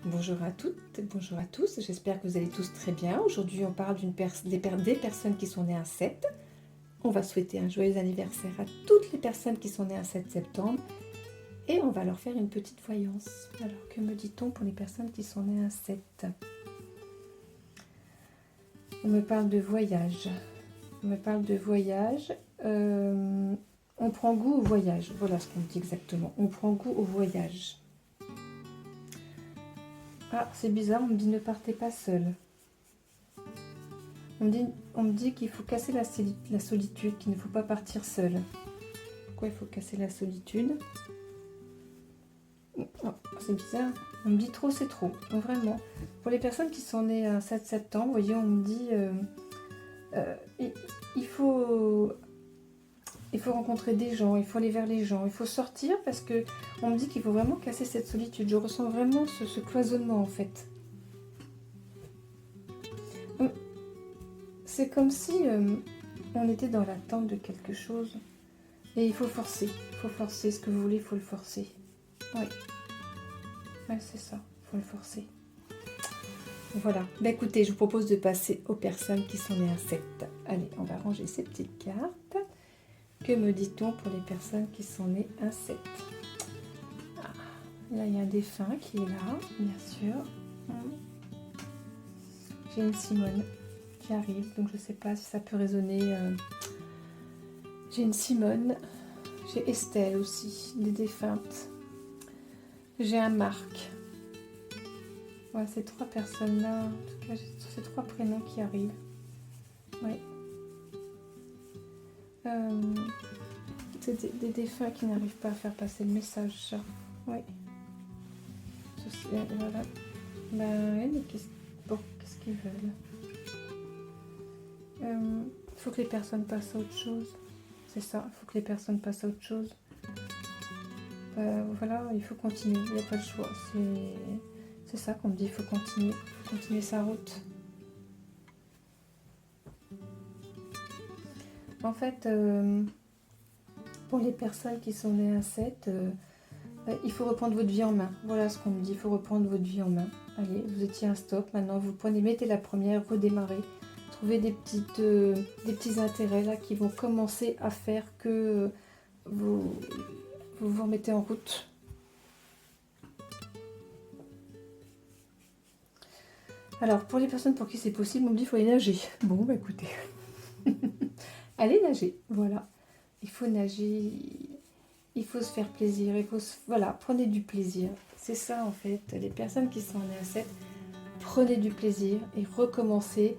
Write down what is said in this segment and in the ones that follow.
Bonjour à toutes, bonjour à tous, j'espère que vous allez tous très bien. Aujourd'hui on parle des personnes qui sont nées un 7. On va souhaiter un joyeux anniversaire à toutes les personnes qui sont nées un 7 septembre et on va leur faire une petite voyance. Alors que me dit-on pour les personnes qui sont nées un 7? On me parle de voyage. On me parle de voyage. On prend goût au voyage. Voilà ce qu'on dit exactement. On prend goût au voyage. Ah, c'est bizarre, on me dit ne partez pas seul. On me dit qu'il faut casser la solitude, qu'il ne faut pas partir seul. Pourquoi il faut casser la solitude? Oh, c'est bizarre. On me dit trop, c'est trop. Vraiment. Pour les personnes qui sont nées un 7 septembre, vous voyez, on me dit il faut rencontrer des gens, il faut aller vers les gens, il faut sortir parce que on me dit qu'il faut vraiment casser cette solitude. Je ressens vraiment ce cloisonnement en fait. C'est comme si on était dans l'attente de quelque chose et il faut forcer. Il faut forcer ce que vous voulez, il faut le forcer. Oui, ouais, c'est ça, il faut le forcer. Voilà. Bah, écoutez, je vous propose de passer aux personnes qui sont nées un 7. Allez, on va ranger ces petites cartes. Que me dit-on pour les personnes qui sont nées un 7? Ah, là, il y a un défunt qui est là, bien sûr. J'ai une Simone qui arrive, donc je ne sais pas si ça peut résonner. J'ai une Simone, j'ai Estelle aussi, des défuntes. J'ai un Marc. Ouais, ces trois personnes-là, en tout cas, j'ai ces trois prénoms qui arrivent. Oui. C'est des défunts qui n'arrivent pas à faire passer le message, ça. Oui. Voilà. Ben oui, mais qu'est-ce qu'ils veulent? Il faut que les personnes passent à autre chose. C'est ça, il faut que les personnes passent à autre chose. Voilà, il faut continuer, il n'y a pas de choix. C'est ça qu'on me dit, il faut continuer sa route. En fait, pour les personnes qui sont nées un 7, il faut reprendre votre vie en main. Voilà ce qu'on me dit, il faut reprendre votre vie en main. Allez, vous étiez un stop, maintenant vous prenez, mettez la première, redémarrez. Trouvez des petits intérêts là qui vont commencer à faire que vous remettez en route. Alors, pour les personnes pour qui c'est possible, on me dit qu'il faut aller nager. Bon, bah écoutez, allez nager, voilà. Il faut nager, il faut se faire plaisir, voilà, prenez du plaisir. C'est ça en fait, les personnes qui sont nées à 7, prenez du plaisir et recommencez.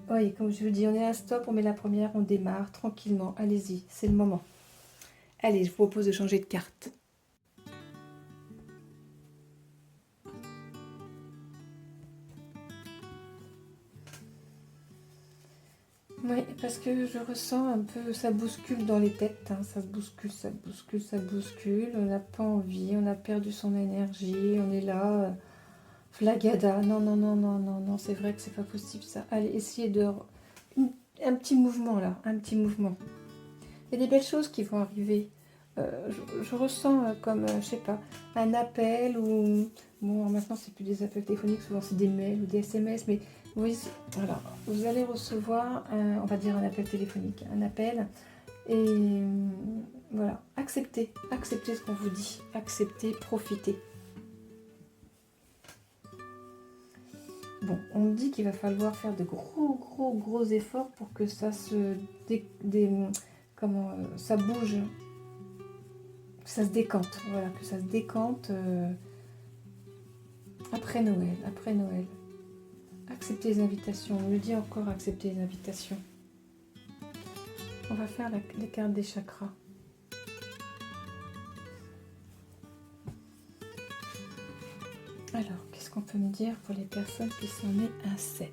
Oui, comme je vous dis, on est à un stop, on met la première, on démarre tranquillement, allez-y, c'est le moment. Allez, je vous propose de changer de carte. Oui, parce que je ressens un peu, ça bouscule dans les têtes, hein, ça bouscule, on n'a pas envie, on a perdu son énergie, on est là, flagada, non, c'est vrai que c'est pas possible ça. Allez, essayez de... Un petit mouvement là, un petit mouvement. Il y a des belles choses qui vont arriver. Je ressens comme, je sais pas, un appel ou... Bon, maintenant c'est plus des appels téléphoniques, souvent c'est des mails ou des SMS, mais oui, voilà, vous allez recevoir, on va dire un appel téléphonique, un appel, et voilà, acceptez ce qu'on vous dit, acceptez, profitez. Bon, on me dit qu'il va falloir faire de gros efforts pour que ça se ça bouge, que ça se décante, voilà, que ça se décante après Noël. Acceptez les invitations, on me dit encore accepter les invitations. On va faire les cartes des chakras. Alors, qu'est-ce qu'on peut me dire pour les personnes qui sont nées un 7?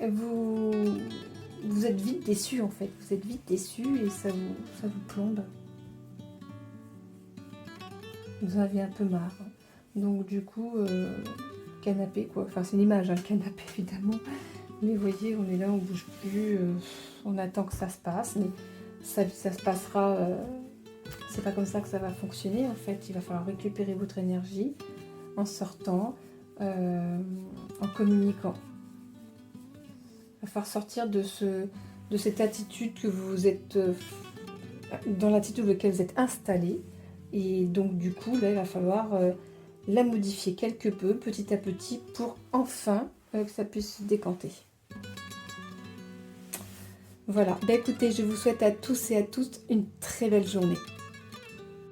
Vous êtes vite déçus en fait, vous êtes vite déçus et ça vous plombe. Vous en avez un peu marre. Donc du coup, canapé quoi, enfin c'est une image, hein, le canapé évidemment. Mais vous voyez, on est là, on bouge plus, on attend que ça se passe, mais ça se passera, c'est pas comme ça que ça va fonctionner en fait. Il va falloir récupérer votre énergie en sortant, en communiquant. Il va falloir sortir de cette attitude que vous êtes, dans l'attitude dans laquelle vous êtes installé. Et donc du coup, là, il va falloir la modifier quelque peu, petit à petit, pour enfin que ça puisse se décanter. Voilà, bah écoutez, je vous souhaite à tous et à toutes une très belle journée.